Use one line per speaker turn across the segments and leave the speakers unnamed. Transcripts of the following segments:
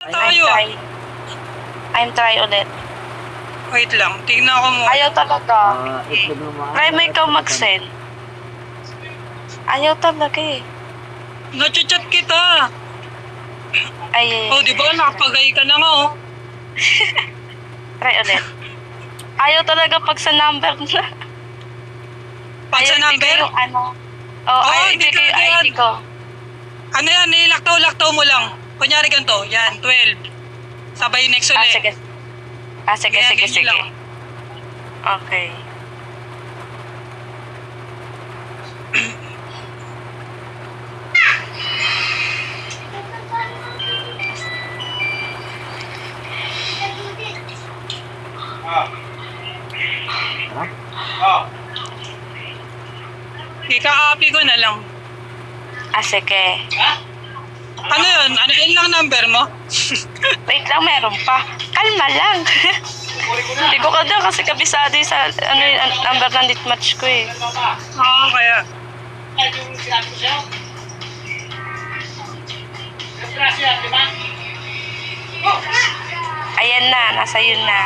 Tayo.
I'm try ulit.
Wait lang, tingnan ko mo.
Ayaw talaga.
Itlog ng mga...
Try mo ikaw mag-send. Ayaw talaga eh.
Nachat kita.
Ay,
Oh, di ba? Nakapagay ka na nga, oh.
try ulit. Ayaw talaga pag sa number na.
Pag sa
Ayaw
number?
ibigay yung ano. Oh, ayaw
hindi
ibigay yung
talaga yan.
ID ko.
Ano yan, nilaktaw-laktaw mo lang. Kunyari ganito, yan, 12. Sabay next ulit.
Sige. Sige,
Ganyan,
sige,
ganyan
sige.
lang.
Okay.
Ika-copy ko na lang.
Sige.
Ano yun? Ano yun lang number mo?
Wait lang, meron pa. Kalma lang. Hindi ko kada kasi kabisado yung sa ano yung number ng ditmatch ko eh.
Oo, kaya.
Ayan na, nasa yun na.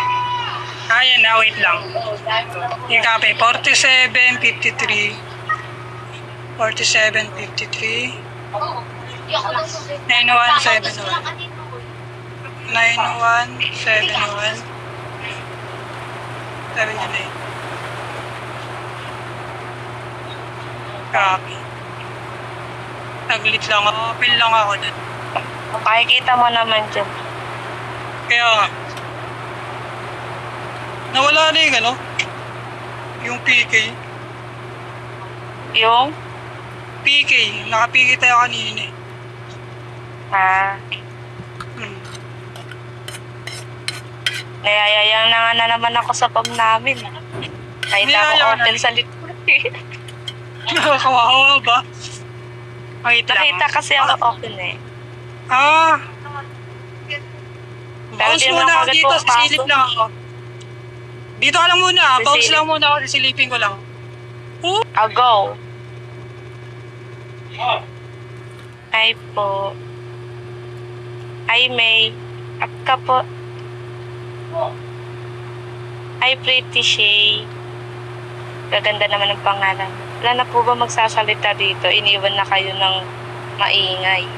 Ayan na, wait lang. I-copy. 47, 53. 47, 53. 9171. 9171. 79. Copy. Taglit lang ako. Open lang ako dun.
Makikita mo naman dyan.
Kaya nga. Nawala na yung ano? Yung PK.
Yung?
PK. Naka-PK tayo kanina eh. Hmm.
Nayayayang na nga na naman ako sa pam namin. Kahit ako
Niyayang
open
na.
sa likod.
Nakakawawa ba? Wait lang.
Nakita kasi ako open eh.
Ah.
Pero
Bounce
di naman
muna ako
agad
dito.
pumapasok.
Sisilip lang ako. Dito ka lang muna. Bounce
Sisilip.
lang muna ako. Sisilipin ko lang.
I'll go. Hi po. Hi May. Up ka po. Hi Pretty Shay. Gaganda naman ang pangalan. Wala na po ba magsasalita dito? Iniwan na kayo ng maingay.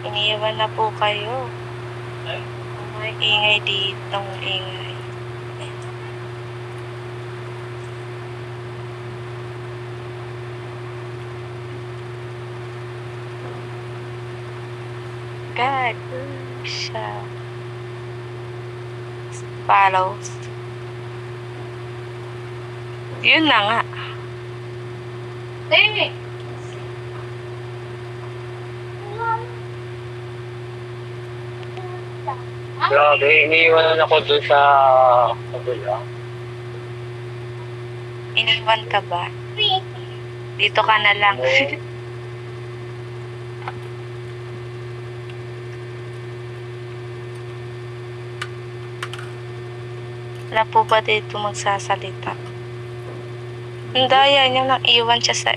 Iniwan na po kayo. May ingay dito, ingay. God, siya. Follow. Yun na nga.
Grabe, iniiwanan ako dun sa kabila.
Iniwan ka ba? Dito ka na lang. Wala po ba dito magsasalita? Ang daya niya nang iwan siya sa